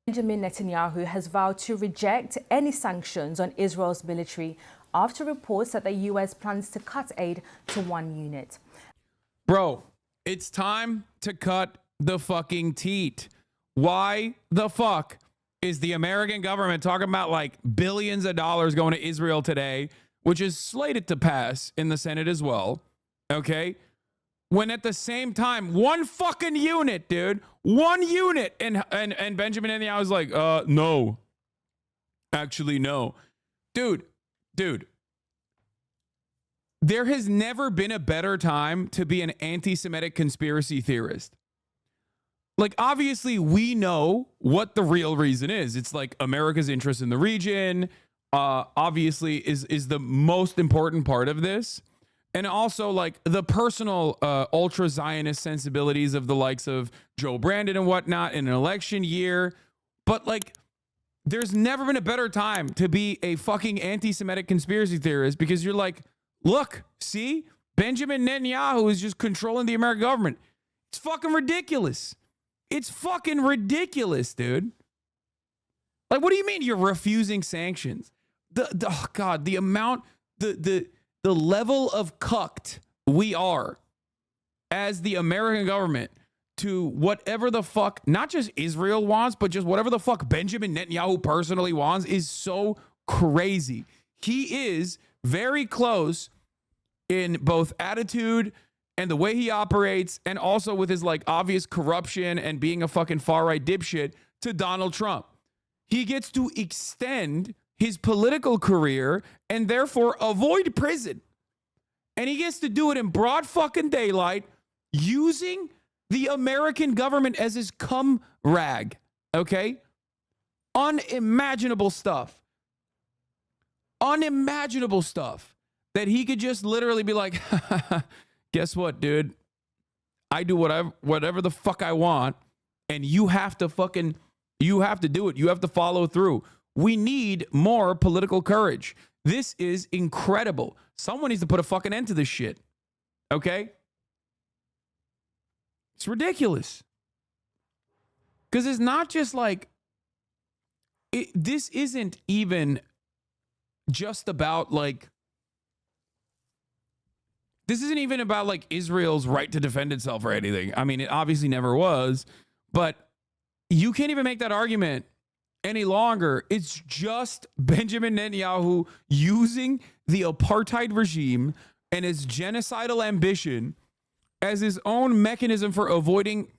Benjamin Netanyahu has vowed to reject any sanctions on Israel's military after reports that the US plans to cut aid to one unit. Bro, it's time to cut the fucking teat. Why the fuck is the American government talking about like billions of dollars going to Israel today, which is slated to pass in the Senate as well, okay? When at the same time, one fucking unit, dude, one unit, and Benjamin Netanyahu was like, no, actually no. Dude, there has never been a better time to be an anti-Semitic conspiracy theorist. Like, obviously, we know what the real reason is. It's like America's interest in the region, obviously, is the most important part of this. And also, like, the personal ultra-Zionist sensibilities of the likes of Joe Brandon and whatnot in an election year. But, like, there's never been a better time to be a fucking anti-Semitic conspiracy theorist, because you're like, look, see? Benjamin Netanyahu is just controlling the American government. It's fucking ridiculous. It's fucking ridiculous, dude. Like, what do you mean you're refusing sanctions? Oh God, the amount, the level of cucked we are as the American government to whatever the fuck, not just Israel wants, but just whatever the fuck Benjamin Netanyahu personally wants is so crazy. He is very close in both attitude and the way he operates, and also with his like obvious corruption and being a fucking far-right dipshit, to Donald Trump. He gets to extend his political career and therefore avoid prison. And he gets to do it in broad fucking daylight using the American government as his cum rag. Okay? Unimaginable stuff. Unimaginable stuff that he could just literally be like, guess what, dude? I do whatever the fuck I want, and you have to do it. You have to follow through. We need more political courage. This is incredible. Someone needs to put a fucking end to this shit. Okay? It's ridiculous. Because it's not just like, this isn't even just about like, this isn't even about like Israel's right to defend itself or anything. I mean, it obviously never was, but you can't even make that argument any longer. It's just Benjamin Netanyahu using the apartheid regime and his genocidal ambition as his own mechanism for avoiding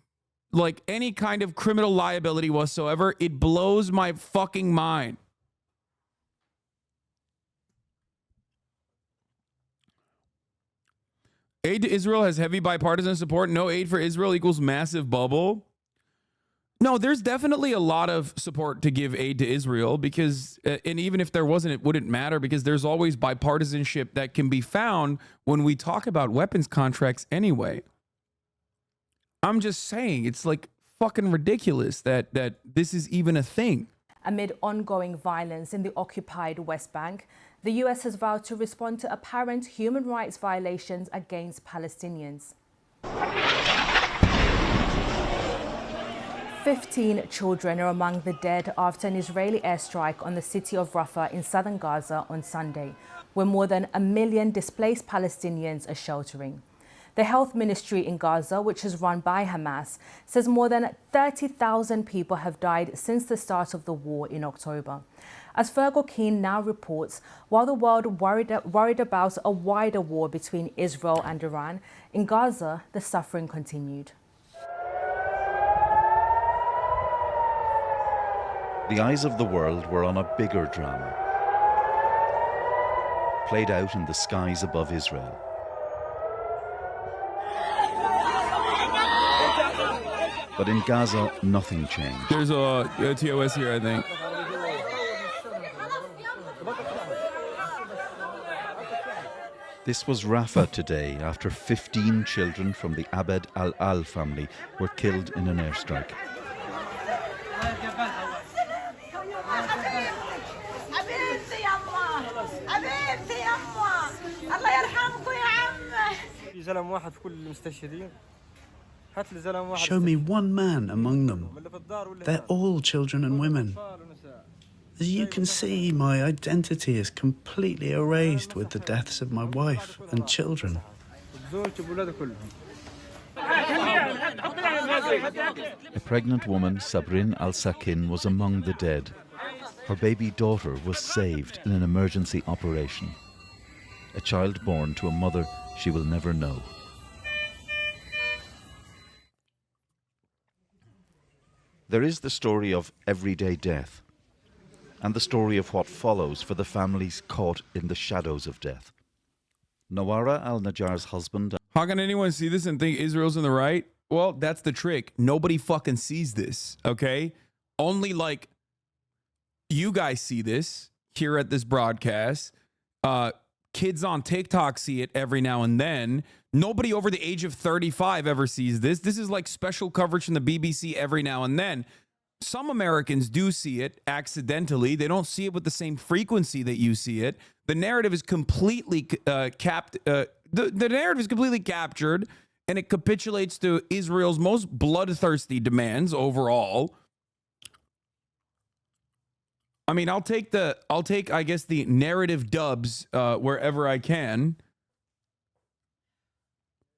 like any kind of criminal liability whatsoever. It blows my fucking mind. Aid to Israel has heavy bipartisan support. No aid for Israel equals massive bubble. No, there's definitely a lot of support to give aid to Israel because, and even if there wasn't, it wouldn't matter because there's always bipartisanship that can be found when we talk about weapons contracts anyway. I'm just saying, it's like fucking ridiculous that this is even a thing. Amid ongoing violence in the occupied West Bank, the US has vowed to respond to apparent human rights violations against Palestinians. 15 children are among the dead after an Israeli airstrike on the city of Rafah in southern Gaza on Sunday, where more than 1 million displaced Palestinians are sheltering. The health ministry in Gaza, which is run by Hamas, says more than 30,000 people have died since the start of the war in October. As Fergal Keane now reports, while the world worried about a wider war between Israel and Iran, in Gaza, the suffering continued. The eyes of the world were on a bigger drama, played out in the skies above Israel. But in Gaza, nothing changed. There's a TOS here, I think. This was Rafah today after 15 children from the Abed al-Al family were killed in an airstrike. زلم واحد في كل المستشهدين Show me one man among them. They're all children and women. As you can see, my identity is completely erased with the deaths of my wife and children. A pregnant woman, Sabrin al-Sakin, was among the dead. Her baby daughter was saved in an emergency operation. A child born to a mother she will never know. There is the story of everyday death, and the story of what follows for the families caught in the shadows of death. Nawara al-Najjar's husband... How can anyone see this and think Israel's in the right? Well, that's the trick. Nobody fucking sees this, okay? Only, like, you guys see this here at this broadcast. Kids on TikTok see it every now and then. Nobody over the age of 35 ever sees this. This is like special coverage from the BBC every now and then. Some Americans do see it accidentally. They don't see it with the same frequency that you see it. The narrative is completely the narrative is completely captured, and it capitulates to Israel's most bloodthirsty demands overall. I mean, I'll take I guess the narrative dubs wherever I can.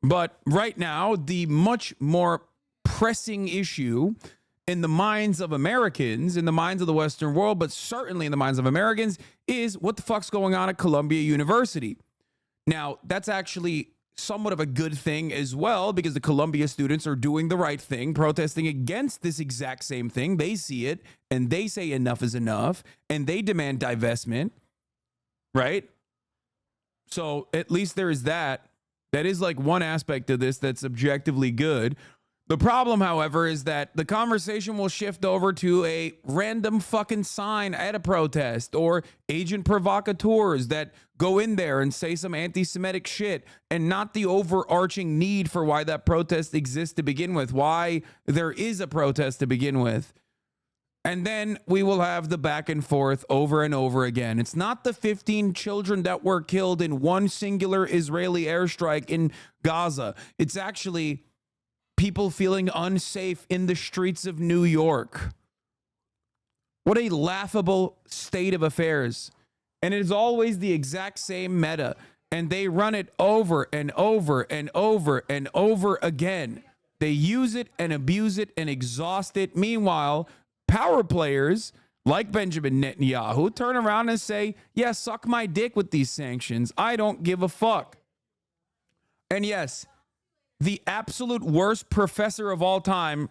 But right now, the much more pressing issue in the minds of Americans, in the minds of the Western world, but certainly in the minds of Americans, is what the fuck's going on at Columbia University. Now, that's actually somewhat of a good thing as well, because the Columbia students are doing the right thing, protesting against this exact same thing. They see it, and they say enough is enough, and they demand divestment, right? So at least there is that. That is like one aspect of this that's objectively good. The problem, however, is that the conversation will shift over to a random fucking sign at a protest or agent provocateurs that go in there and say some anti-Semitic shit, and not the overarching need for why that protest exists to begin with, why there is a protest to begin with. And then we will have the back and forth over and over again. It's not the 15 children that were killed in one singular Israeli airstrike in Gaza. It's actually people feeling unsafe in the streets of New York. What a laughable state of affairs. And it is always the exact same meta. And they run it over and over and over and over again. They use it and abuse it and exhaust it. Meanwhile, power players like Benjamin Netanyahu turn around and say, yeah, suck my dick with these sanctions. I don't give a fuck. And yes, the absolute worst professor of all time,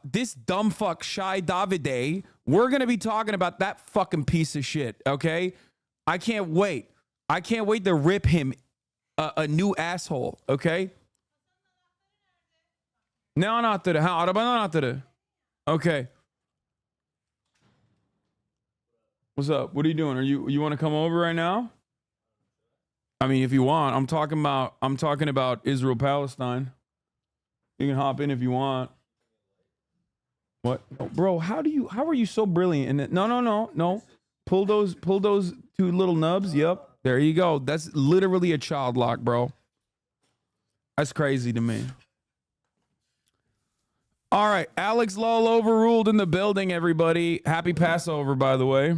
this dumb fuck Shai Davide, we're going to be talking about that fucking piece of shit, okay? I can't wait. I can't wait to rip him a new asshole, okay? No, not today. How? Not today. Okay. What's up? What are you doing? You want to come over right now? I mean, if you want. I'm talking about Israel Palestine. You can hop in if you want. What? Oh, bro, how are you so brilliant? No. Pull those two little nubs. Yep. There you go. That's literally a child lock, bro. That's crazy to me. All right, Alex Lull overruled in the building, everybody. Happy Passover, by the way.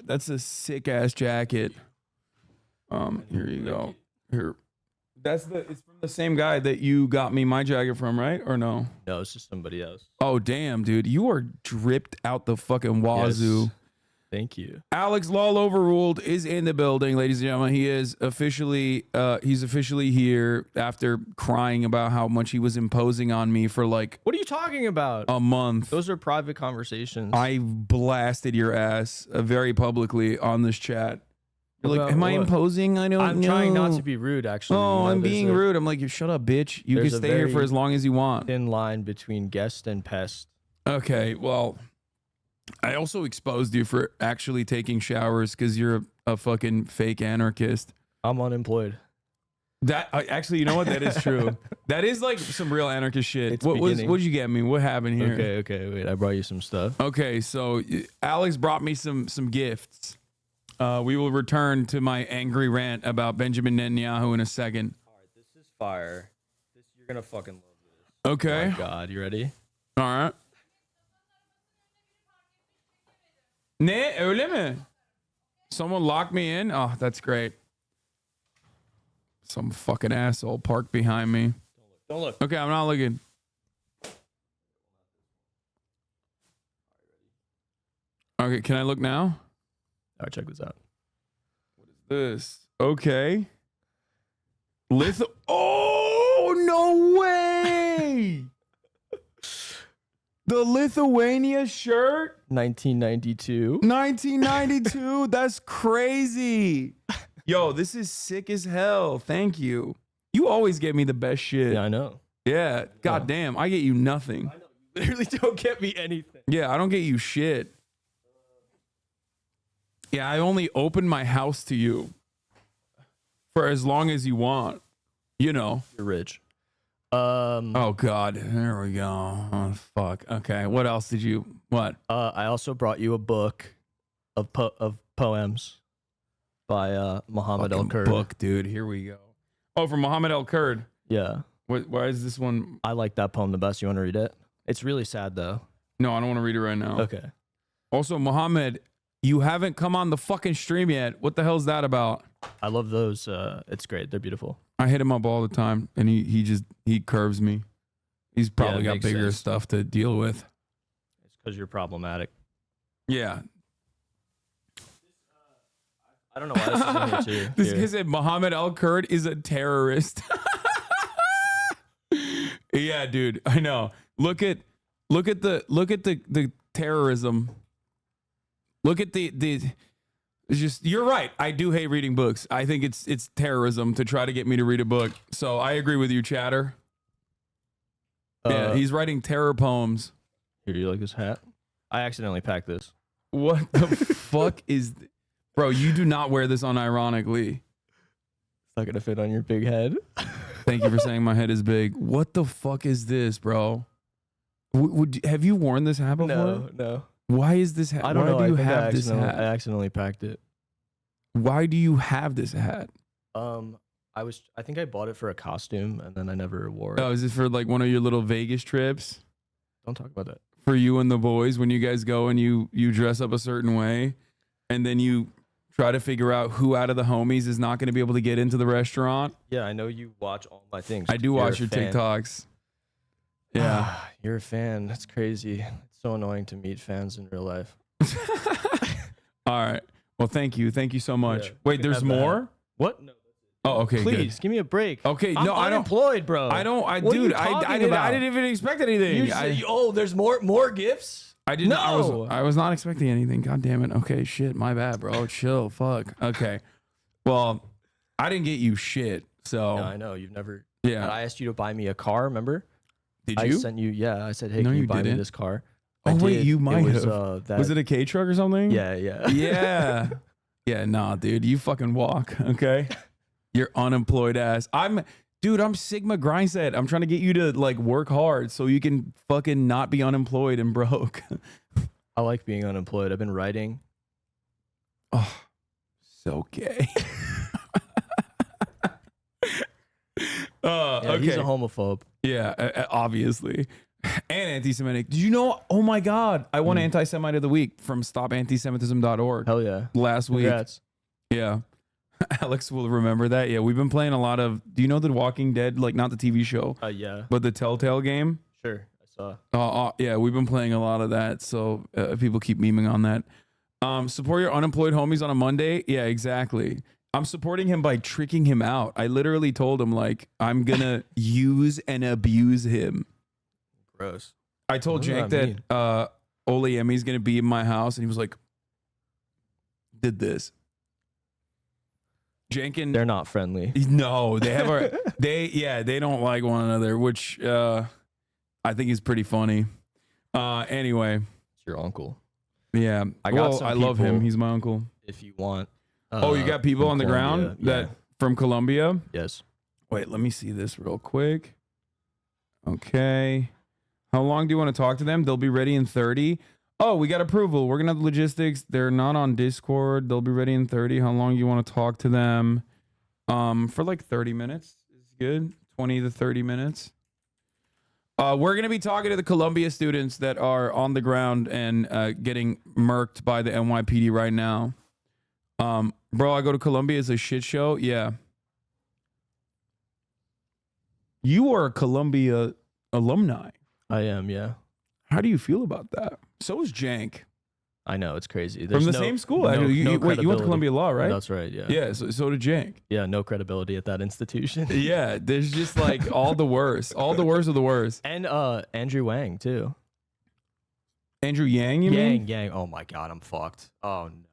That's a sick ass jacket. Here you go. Here. It's from the same guy that you got me my jacket from, right? Or no? No, it's just somebody else. Oh, damn, dude. You are dripped out the fucking wazoo. Yes. Thank you. Alex Lull overruled is in the building, ladies and gentlemen. He is officially here after crying about how much he was imposing on me for like, what are you talking about? A month. Those are private conversations. I blasted your ass very publicly on this chat. You're like, am I imposing? I don't know. I'm trying not to be rude, actually. Oh, I'm being rude. I'm like, you shut up, bitch. You can stay here for as long as you want. Thin line between guest and pest. Okay, well, I also exposed you for actually taking showers because you're a fucking fake anarchist. I'm unemployed. That actually, you know what? That is true. That is like some real anarchist shit. What'd you get me? What happened here? Okay. Wait, I brought you some stuff. Okay, so Alex brought me some gifts. We will return to my angry rant about Benjamin Netanyahu in a second. All right, this is fire. You're gonna fucking love this. Okay. Oh my God, you ready? All right. Ne öyle mi? Someone locked me in? Oh, that's great. Some fucking asshole parked behind me. Don't look. Okay, I'm not looking. Okay, can I look now? All right, check this out. This. Okay. Oh, no way. The Lithuania shirt? 1992. 1992. That's crazy. Yo, this is sick as hell. Thank you. You always get me the best shit. Yeah, I know. Yeah. God damn. I get you nothing. You literally don't get me anything. Yeah, I don't get you shit. Yeah, I only open my house to you for as long as you want. You know. You're rich. Oh God. There we go. Oh fuck. Okay. What else did you? What? I also brought you a book of poems by Muhammad Fucking al-Kurd. book, dude. Here we go. Oh, from Muhammad al-Kurd. Yeah. Why is this one? I like that poem the best. You want to read it? It's really sad though. No, I don't want to read it right now. Okay. Also, Muhammad, you haven't come on the fucking stream yet. What the hell's that about? I love those. It's great. They're beautiful. I hit him up all the time, and he curves me. He's probably got makes bigger sense. stuff to deal with. It's because you're problematic. Yeah. I don't know why this is in here too. This Here. guy said Muhammad al-Kurd is a terrorist. Yeah, dude. I know. Look at the terrorism. Look at the it's just, you're right. I do hate reading books. I think it's terrorism to try to get me to read a book. So I agree with you, Chatter. Yeah, he's writing terror poems. Here, you like this hat? I accidentally packed this. What the fuck is bro, you do not wear this unironically. It's not gonna fit on your big head. Thank you for saying my head is big. What the fuck is this, bro? Have you worn this hat before? No. Why is this hat? I don't Why know. do you I think have this I hat? accidentally packed it. Why do you have this hat? I think I bought it for a costume and then I never wore it. Oh, is this for like one of your little Vegas trips? Don't talk about that. For you and the boys when you guys go and you dress up a certain way and then you try to figure out who out of the homies is not going to be able to get into the restaurant? Yeah, I know you watch all my things. I do You're watch a your fan. TikToks. Yeah. You're a fan. That's crazy. It's so annoying to meet fans in real life. All right. Well, thank you. Thank you so much. Yeah, Wait, you can there's have that. more? What? No. Oh, okay. Please Good. give me a break. Okay, I'm no, I don't. unemployed, bro. I don't. What are you Dude, talking I about? didn't even expect anything. You said, oh, there's more gifts. I didn't. No. I was not expecting anything. God damn it. Okay, shit. My bad, bro. Chill. Fuck. Okay. Well, I didn't get you shit. So Yeah, I know you've never. yeah. I asked you to buy me a car. Remember? Did I you? sent you. Yeah, I said, hey, No, can you you buy me didn't. this car? Oh I wait, did. you might It was, have. that, Was it a K truck or something? Yeah. Yeah. Yeah. Nah, dude. You fucking walk. Okay. You're unemployed ass. I'm Sigma Grindset. I'm trying to get you to like work hard so you can fucking not be unemployed and broke. I like being unemployed. I've been writing. Oh, so gay. Yeah, okay. He's a homophobe. Yeah, obviously. And anti-Semitic. Did you know? Oh my God. I won Anti-Semite of the Week from stopantisemitism.org Hell yeah. last week. Congrats. Yeah. Alex will remember that. Yeah, we've been playing a lot of, do you know The Walking Dead? Like not the TV show, Yeah. but the Telltale game? Sure. I saw. Yeah, we've been playing a lot of that. So people keep memeing on that. Support your unemployed homies on a Monday. Yeah, exactly. I'm supporting him by tricking him out. I literally told him like, I'm going to use and abuse him. Gross. I told What does Jank that that Ole Emmy's going to be in my house. And he was like, did this. Jankin. They're not friendly. No, they have they don't like one another, which I think is pretty funny. Anyway, It's your uncle. yeah. I got some I love him. people- He's my uncle. If you want. Oh, you got people from on the Colombia. ground that from Colombia? Yes. Wait, let me see this real quick. Okay. How long do you want to talk to them? They'll be ready in 30. Oh, we got approval. We're going to have the logistics. They're not on Discord. They'll be ready in 30. How long do you want to talk to them? For like 30 minutes is good. 20 to 30 minutes. We're going to be talking to the Columbia students that are on the ground and getting murked by the NYPD right now. Bro, I go to Columbia as a shit show. Yeah. You are a Columbia alumni. I am, yeah. How do you feel about that? So is Jank. I know, it's crazy. From the same school. Wait, you went to Columbia Law, right? That's right, yeah. Yeah, so did Jank. Yeah, no credibility at that institution. Yeah, there's just like all the worst. All the worst of the worst. And Andrew Wang, too. Andrew Yang, you mean? Yang. Oh, my God, I'm fucked. Oh, no.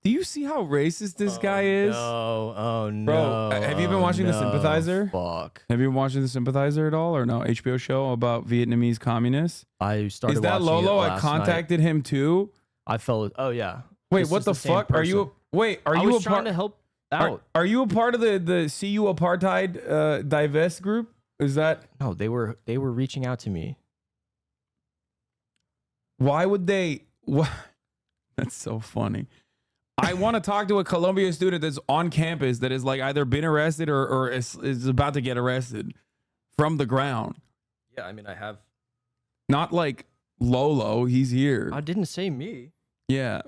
Do you see how racist this guy is? No. Oh, no. Bro, have you been watching The Sympathizer? Fuck. Have you been watching The Sympathizer at all or no? HBO show about Vietnamese communists? I started Is that watching Lolo? it I last contacted him too. I felt. Oh, yeah. Wait, This what is the same fuck? Are you person. wait, are I you was a trying part to help out. Are you a part of the CU apartheid divest group? Is that No, they were reaching out to me. why would they what? That's so funny. I want to talk to a Columbia student that's on campus that is like either been arrested or is about to get arrested from the ground. Yeah, I mean, I have. Not like Lolo, he's here. I didn't say me. Yeah.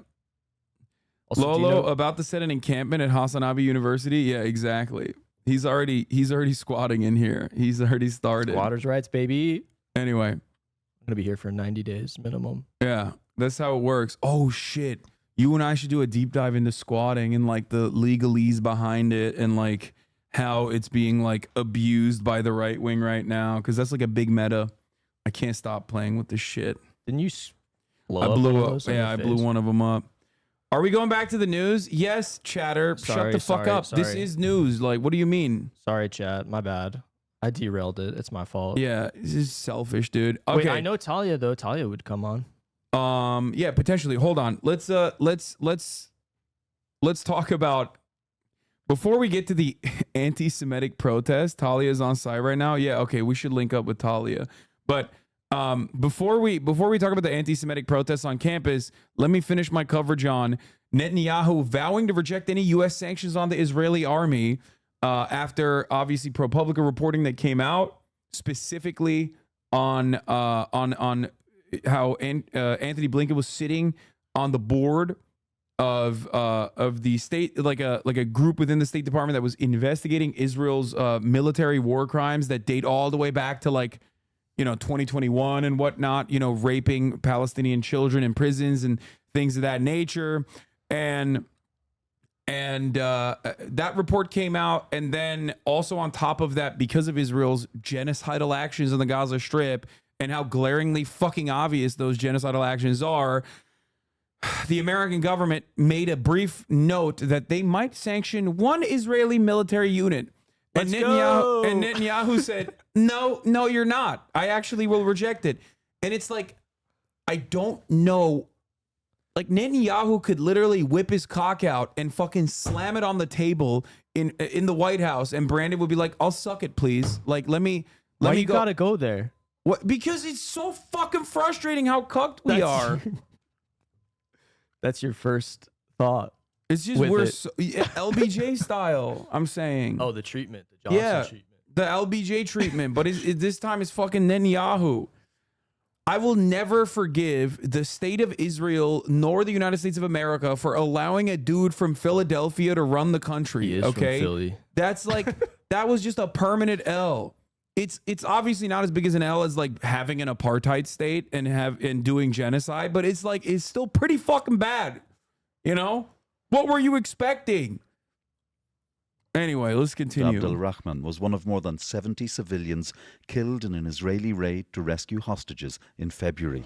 Also, do you Lolo know- about to set an encampment at HasanAbi University. Yeah, exactly. He's already squatting in here. He's already started. Squatters' rights, baby. Anyway, I'm gonna be here for 90 days minimum. yeah, that's how it works. Oh shit. You and I should do a deep dive into squatting and like the legalese behind it and like how it's being like abused by the right wing right now because that's like a big meta. I can't stop playing with this shit. Didn't you blow I up blew one of up. those on Yeah, your I blew face? one of them up. Are we going back to the news? Yes, chatter. Shut Sorry, the fuck sorry, up. This sorry. is news. Like, what do you mean? Sorry, chat. My bad. I derailed it. It's my fault. Yeah, this is selfish, dude. Okay. Wait, I know Talia though. Talia would come on. Yeah, potentially. Hold on. Let's talk about before we get to the anti-Semitic protest. Talia is on site right now. Yeah, okay, we should link up with Talia. But before we talk about the anti-Semitic protests on campus, let me finish my coverage on Netanyahu vowing to reject any U.S. sanctions on the Israeli army after obviously ProPublica reporting that came out specifically on how Anthony Blinken was sitting on the board of the state, like a group within the State Department that was investigating Israel's military war crimes that date all the way back to 2021 and whatnot, raping Palestinian children in prisons and things of that nature. And that report came out. And then also on top of that, because of Israel's genocidal actions on the Gaza Strip and how glaringly fucking obvious those genocidal actions are, the American government made a brief note that they might sanction one Israeli military unit. And Netanyahu said, no, you're not. I actually will reject it. And it's like, I don't know. Like Netanyahu could literally whip his cock out and fucking slam it on the table in the White House. And Brandon would be like, I'll suck it, please. Like, let me Why you go. gotta go there? What? Because it's so fucking frustrating how cucked we are. That's your first thought. It's just with we're it. so, yeah, LBJ style. I'm saying. Oh, the treatment, the Johnson treatment. The LBJ treatment, but this time it's fucking Netanyahu. I will never forgive the state of Israel nor the United States of America for allowing a dude from Philadelphia to run the country. He is okay, from Philly. That's like that was just a permanent L. It's obviously not as big as an L as like having an apartheid state and doing genocide, but it's still pretty fucking bad. You know? What were you expecting? Anyway, let's continue. Abdel Rahman was one of more than 70 civilians killed in an Israeli raid to rescue hostages in February.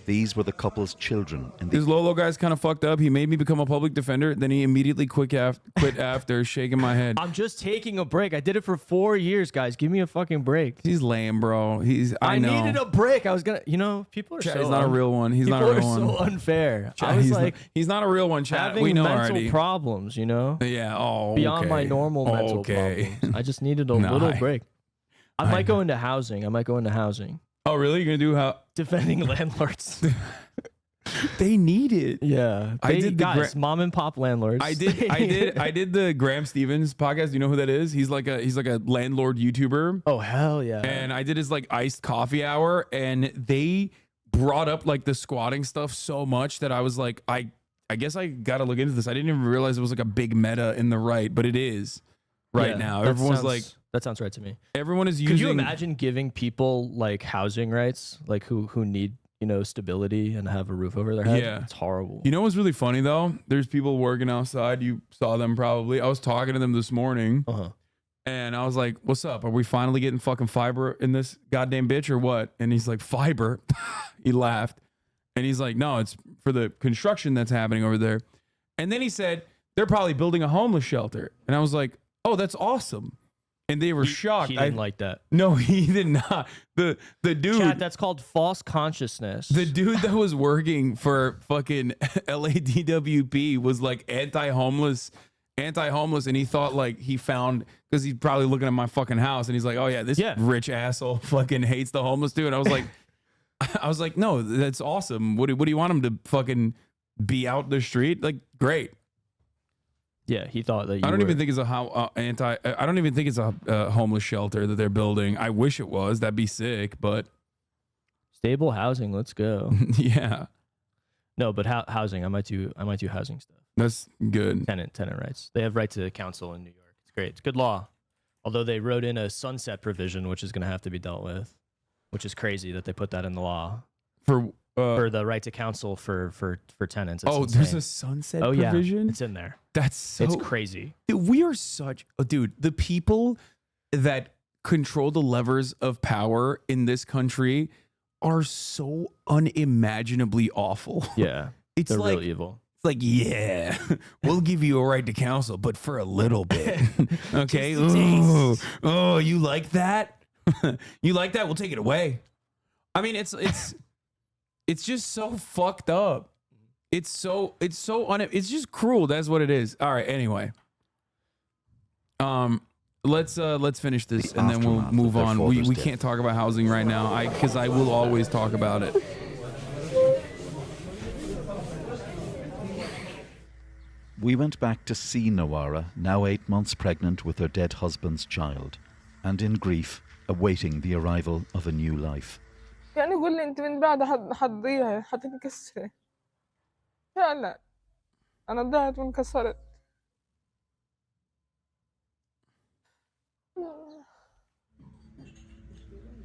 These were the couple's children. This Lolo guy's kind of fucked up. He made me become a public defender. Then he immediately quit after, shaking my head. I'm just taking a break. I did it for 4 years, guys. Give me a fucking break. He's lame, bro. I know. needed a break. I was gonna, people are Chat, so. he's not a real one. He's not a real People one. are so unfair. Chat, I was he's not a real one, chat. having We know mental already. problems, Yeah. Oh, beyond my okay. normal mental Okay. problems. I just needed a Nah, little break. I I might know. go into housing. Oh, really? You're gonna do how? Defending landlords. They need it. Yeah, I did the guys, mom and pop landlords. I did the Graham Stevens podcast. Do you know who that is? He's like a landlord YouTuber. Oh hell yeah! And I did his like iced coffee hour, and they brought up like the squatting stuff so much that I was like, I guess I got to look into this. I didn't even realize it was like a big meta in the right, but it is right now. That sounds right to me. Everyone is using. Could you imagine giving people like housing rights, like who need stability and have a roof over their head? Yeah, it's horrible. You know what's really funny though? There's people working outside. You saw them probably. I was talking to them this morning, and I was like, "What's up? Are we finally getting fucking fiber in this goddamn bitch or what?" And he's like, "Fiber." He laughed, and he's like, "No, it's for the construction that's happening over there." And then he said, "They're probably building a homeless shelter," and I was like, "Oh, that's awesome." And they were shocked. He didn't like that. No, he did not. The dude. Chat, that's called false consciousness. The dude that was working for fucking LADWP was like anti-homeless, and he thought like he found, because he's probably looking at my fucking house, and he's like, "Oh yeah, this rich asshole fucking hates the homeless dude." And I was like, "No, that's awesome. What do you want him to fucking be out the street? Like, great." Yeah, he thought that. I don't even think it's I don't even think it's a homeless shelter that they're building. I wish it was. That'd be sick. But stable housing. Let's go. Yeah. No, but housing. I might do housing stuff. That's good. Tenant rights. They have right to counsel in New York. It's great. It's good law. Although they wrote in a sunset provision, which is going to have to be dealt with, which is crazy that they put that in the law for the right to counsel for tenants. It's insane. There's a sunset provision? Yeah, it's in there. It's crazy. Dude, we are the people that control the levers of power in this country are so unimaginably awful. Yeah. They're real evil. It's like, yeah, we'll give you a right to counsel, but for a little bit. Okay. Oh, you like that? You like that? We'll take it away. I mean, it's just so fucked up. It's just cruel. That's what it is. All right. Anyway, let's finish this and then we'll move on. We can't talk about housing right now. Because I will always talk about it. We went back to see Nawara, now 8 months pregnant with her dead husband's child, and in grief, awaiting the arrival of a new life. يعني يقول لي انت من بعد حتضيعي حتنكسري فعلا انا ضعت وانكسرت.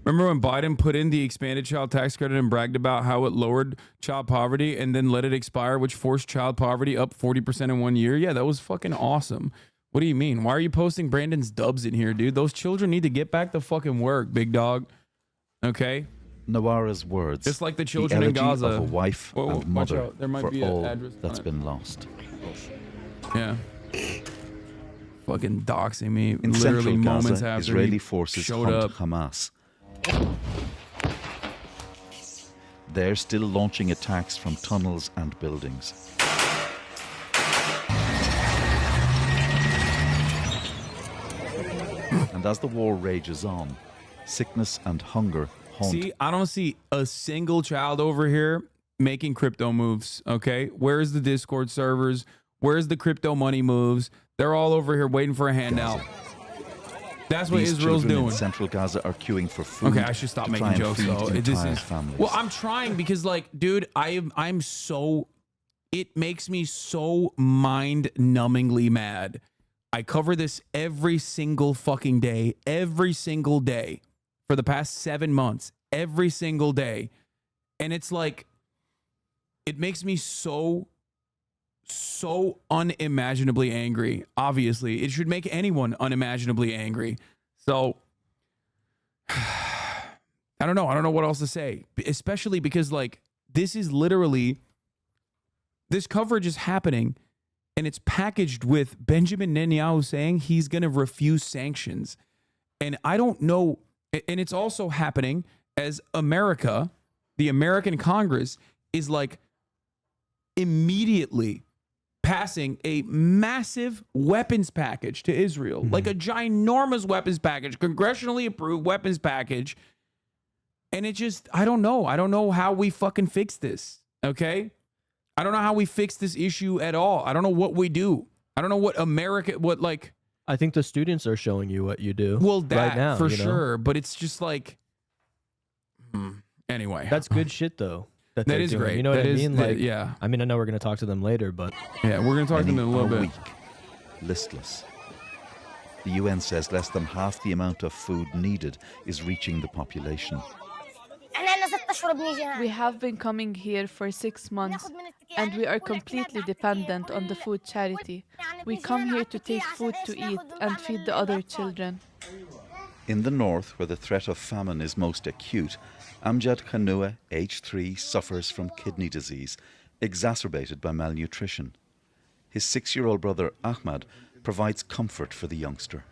Remember when Biden put in the expanded child tax credit and bragged about how it lowered child poverty and then let it expire, which forced child poverty up 40% in 1 year? Yeah, that was fucking awesome. What do you mean? Why are you posting Brandon's dubs in here, dude? Those children need to get back to fucking work, big dog. Okay? Nawara's words, just like the children in Gaza, of a wife and mother there might for be all address that's been lost. Yeah. Fucking doxing me. In literally central moments Gaza, after Israeli forces showed hunt up. Hamas. They're still launching attacks from tunnels and buildings. And as the war rages on, sickness and hunger haunt. See, I don't see a single child over here making crypto moves, okay? Where's the Discord servers? Where's the crypto money moves? They're all over here waiting for a handout. That's what These Israel's children doing. In central Gaza are queuing for food. Okay, I should stop to making try and jokes feed though. entire families. Well, I'm trying because, like, dude, I'm so. It makes me so mind-numbingly mad. I cover this every single fucking day, every single day, for the past 7 months, every single day, and it's like, it makes me so unimaginably angry. Obviously, it should make anyone unimaginably angry. So I don't know what else to say, especially because, like, this is literally, this coverage is happening and it's packaged with Benjamin Netanyahu saying he's going to refuse sanctions. And I don't know, and it's also happening as America, the American Congress is like immediately passing a massive weapons package to Israel, like a ginormous weapons package, congressionally approved weapons package. And it just, I don't know how we fucking fix this. Okay? I don't know how we fix this issue at all. I don't know what we do. I don't know what I think the students are showing you what you do. Well, that right now, for sure, but it's just like anyway. That's good shit though. That is doing. great. You know what I mean? Like, yeah. I mean, I know we're going to talk to them later, but Yeah, we're going to talk to them in a little bit. Weak, listless. The UN says less than half the amount of food needed is reaching the population. We have been coming here for 6 months and we are completely dependent on the food charity. We come here to take food to eat and feed the other children. In the north, where the threat of famine is most acute, Amjad Khanua, age 3, suffers from kidney disease, exacerbated by malnutrition. His 6-year-old brother Ahmad provides comfort for the youngster.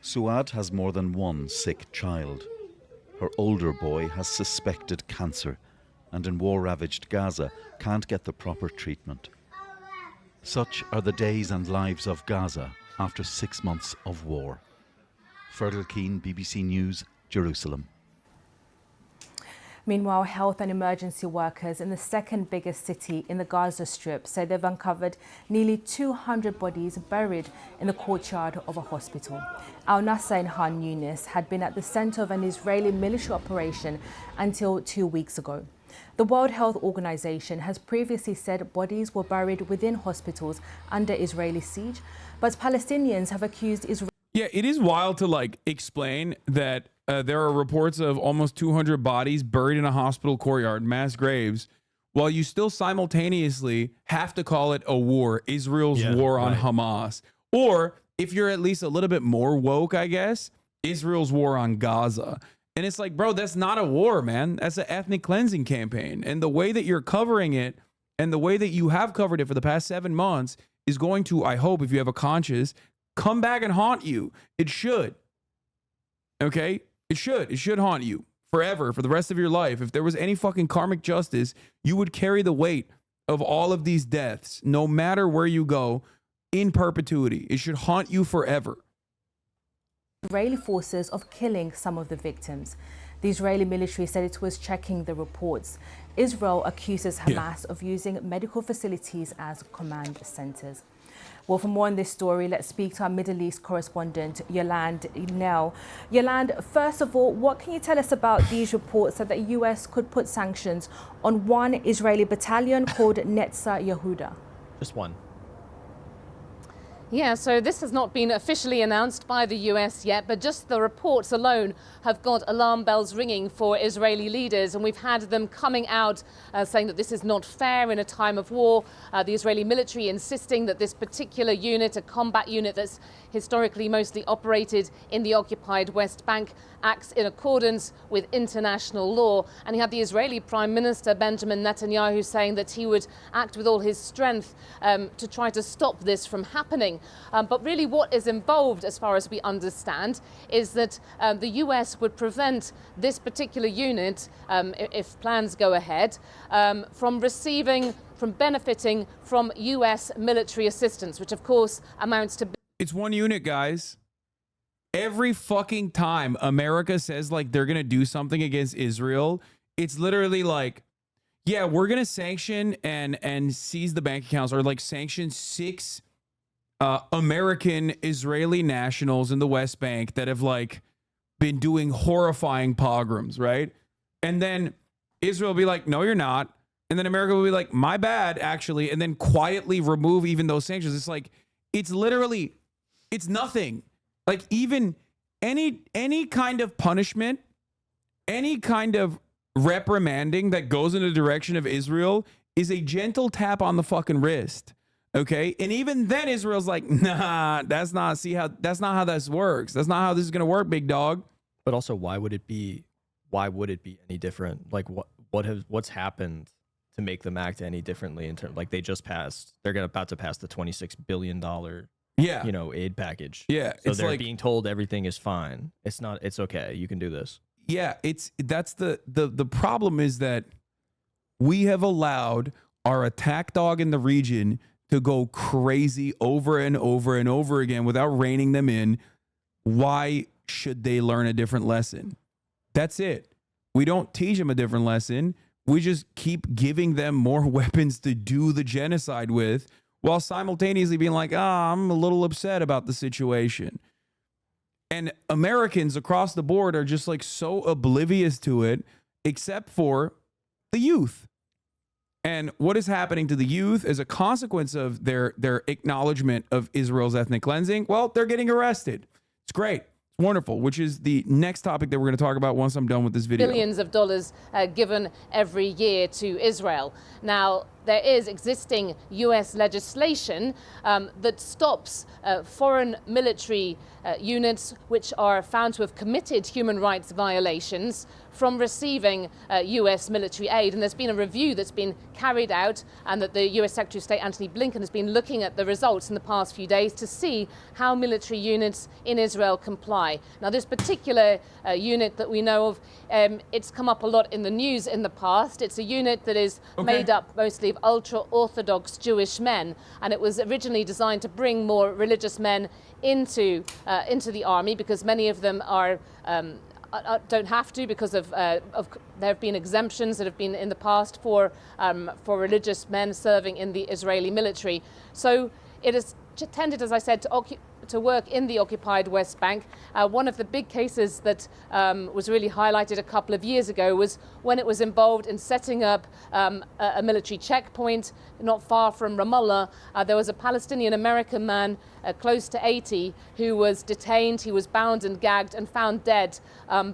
Suad has more than one sick child. Her older boy has suspected cancer and in war-ravaged Gaza can't get the proper treatment. Such are the days and lives of Gaza after 6 months of war. Fergal Keane, BBC News, Jerusalem. Meanwhile, health and emergency workers in the second biggest city in the Gaza Strip say they've uncovered nearly 200 bodies buried in the courtyard of a hospital. Al Nasser in Han Yunis had been at the center of an Israeli military operation until 2 weeks ago. The World Health Organization has previously said bodies were buried within hospitals under Israeli siege, but Palestinians have accused Israel. Yeah, it is wild to explain that there are reports of almost 200 bodies buried in a hospital courtyard, mass graves, while you still simultaneously have to call it a war, Israel's war on Hamas. Or if you're at least a little bit more woke, I guess, Israel's war on Gaza. And it's like, bro, that's not a war, man. That's an ethnic cleansing campaign. And the way that you're covering it and the way that you have covered it for the past 7 months is going to, I hope, if you have a conscience, come back and haunt you. It should. Okay? It should. It should haunt you forever, for the rest of your life. If there was any fucking karmic justice, you would carry the weight of all of these deaths, no matter where you go, in perpetuity. It should haunt you forever. Israeli forces of killing some of the victims. The Israeli military said it was checking the reports. Israel accuses Hamas of using medical facilities as command centers. Well, for more on this story, let's speak to our Middle East correspondent, Yolande Nell. Yolande, first of all, what can you tell us about these reports that the US could put sanctions on one Israeli battalion called Netza Yehuda? just one. Yeah, so this has not been officially announced by the US yet, but just the reports alone have got alarm bells ringing for Israeli leaders. And we've had them coming out saying that this is not fair in a time of war. The Israeli military insisting that this particular unit, a combat unit that's historically mostly operated in the occupied West Bank, acts in accordance with international law. And you had the Israeli Prime Minister Benjamin Netanyahu saying that he would act with all his strength to try to stop this from happening. But really what is involved, as far as we understand, is that the US would prevent this particular unit, if plans go ahead, from benefiting from US military assistance, which of course amounts to... It's one unit, guys. Every fucking time America says like they're going to do something against Israel, it's literally like, yeah, we're going to sanction and seize the bank accounts, or like sanction 6 American Israeli nationals in the West Bank that have like been doing horrifying pogroms, right? And then Israel will be like, no, you're not. And then America will be like, my bad, actually. And then quietly remove even those sanctions. It's like, it's literally, it's nothing. Like even any kind of punishment, any kind of reprimanding that goes in the direction of Israel is a gentle tap on the fucking wrist. Okay. And even then Israel's like, nah, that's not how this works. That's not how this is going to work, big dog. But also, why would it be any different? Like what's happened to make them act any differently in terms, like they're about to pass the $26 billion, aid package. Yeah. So they're being told everything is fine. It's not, it's okay. You can do this. yeah, that's the problem is that we have allowed our attack dog in the region to go crazy over and over and over again without reining them in. Why should they learn a different lesson? That's it. We don't teach them a different lesson. We just keep giving them more weapons to do the genocide with, while simultaneously being like, I'm a little upset about the situation. And Americans across the board are just like so oblivious to it, except for the youth. And what is happening to the youth as a consequence of their acknowledgement of Israel's ethnic cleansing? Well, they're getting arrested. It's great. It's wonderful, which is the next topic that we're going to talk about once I'm done with this video. Billions of dollars given every year to Israel. Now, there is existing US legislation that stops foreign military units which are found to have committed human rights violations from receiving US military aid. And there's been a review that's been carried out, and that the US Secretary of State Antony Blinken has been looking at the results in the past few days to see how military units in Israel comply. Now, this particular unit that we know of, it's come up a lot in the news in the past. It's a unit that is made up mostly of ultra-Orthodox Jewish men, and it was originally designed to bring more religious men into the army, because many of them are don't have to, because of there have been exemptions that have been in the past for religious men serving in the Israeli military. So it has tended, as I said, to work in the occupied West Bank. One of the big cases that was really highlighted a couple of years ago was when it was involved in setting up a military checkpoint not far from Ramallah. There was a Palestinian-American man close to 80 who was detained. He was bound and gagged and found dead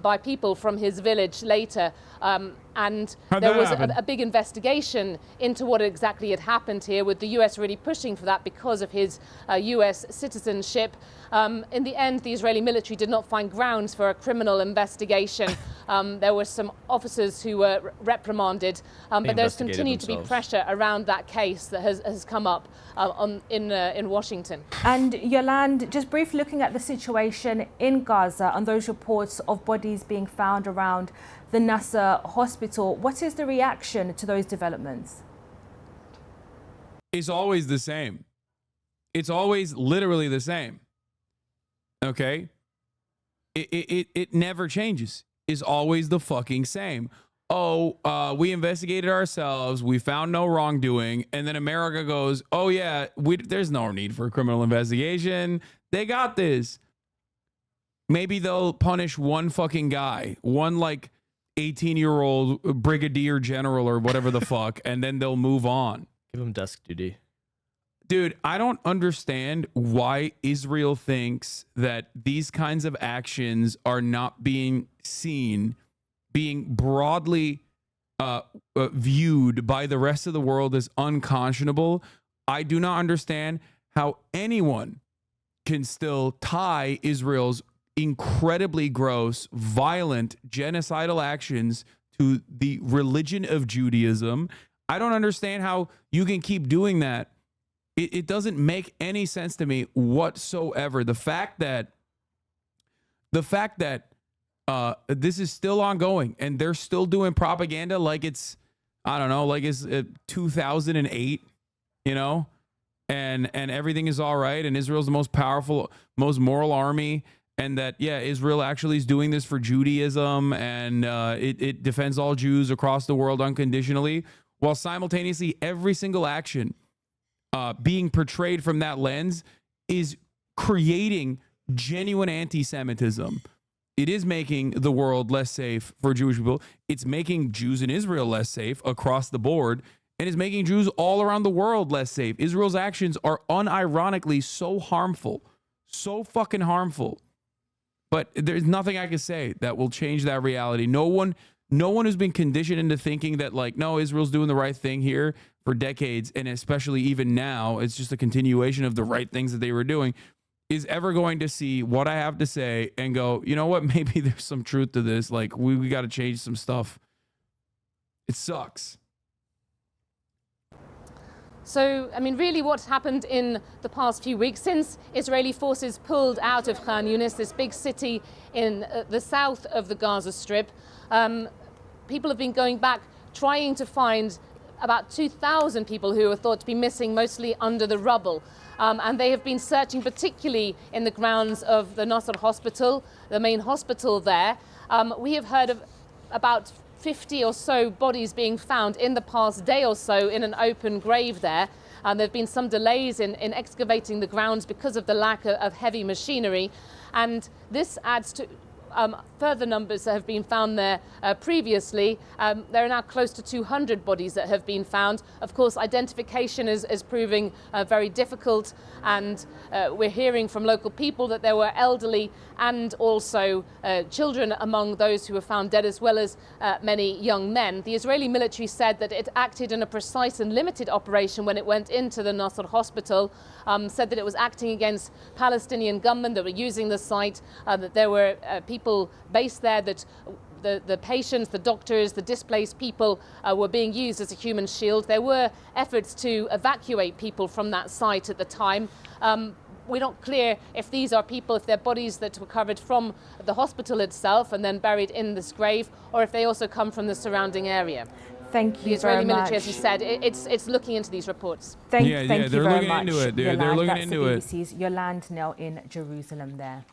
by people from his village later. And there was a big investigation into what exactly had happened here, with the US really pushing for that because of his US citizenship. In the end, the Israeli military did not find grounds for a criminal investigation. There were some officers who were reprimanded, but there's continued to be pressure around that case that has come up in Washington. And Yolande, just briefly looking at the situation in Gaza and those reports of bodies being found around the Nasser hospital, what is the reaction to those developments? It's always the same. It's always literally the same. Okay? It never changes. It's always the fucking same. We investigated ourselves. We found no wrongdoing. And then America goes, oh, yeah, there's no need for a criminal investigation. They got this. Maybe they'll punish one fucking guy, one like 18-year-old brigadier general or whatever the fuck, and then they'll move on. Give him desk duty. Dude, I don't understand why Israel thinks that these kinds of actions are not being seen, being broadly viewed by the rest of the world as unconscionable. I do not understand how anyone can still tie Israel's incredibly gross, violent, genocidal actions to the religion of Judaism. I don't understand how you can keep doing that. It doesn't make any sense to me whatsoever. The fact that this is still ongoing and they're still doing propaganda like it's, I don't know, like it's 2008, you know, and everything is all right, and Israel's the most powerful, most moral army, and that, yeah, Israel actually is doing this for Judaism, and it defends all Jews across the world unconditionally, while simultaneously every single action being portrayed from that lens is creating genuine anti-Semitism. It is making the world less safe for Jewish people. It's making Jews in Israel less safe across the board, and is making Jews all around the world less safe. Israel's actions are unironically so harmful, so fucking harmful. But there's nothing I can say that will change that reality. No one who's been conditioned into thinking that, like, no, Israel's doing the right thing here for decades, and especially even now, it's just a continuation of the right things that they were doing, is ever going to see what I have to say and go, you know what, maybe there's some truth to this. Like, we got to change some stuff. It sucks. So, I mean, really what's happened in the past few weeks since Israeli forces pulled out of Khan Yunis, this big city in the south of the Gaza Strip, people have been going back trying to find about 2,000 people who are thought to be missing, mostly under the rubble. And they have been searching particularly in the grounds of the Nasser hospital, the main hospital there. We have heard of about 50 or so bodies being found in the past day or so in an open grave there. There have been some delays in excavating the grounds because of the lack of heavy machinery. And this adds to further numbers that have been found there previously. There are now close to 200 bodies that have been found. Of course, identification is proving very difficult, and we're hearing from local people that there were elderly and also children among those who were found dead, as well as many young men. The Israeli military said that it acted in a precise and limited operation when it went into the Nasser hospital, said that it was acting against Palestinian gunmen that were using the site, that there were people based there, that the patients, the doctors, the displaced people were being used as a human shield. There were efforts to evacuate people from that site at the time. We're not clear if these are people, if they're bodies that were covered from the hospital itself and then buried in this grave, or if they also come from the surrounding area. Thank you The Israeli very military, much. as you said, it's looking into these reports. Thank they're you very looking much. into it, dude. They're Yolande, looking that's into the it. BBC's Yolande Nell in Jerusalem there.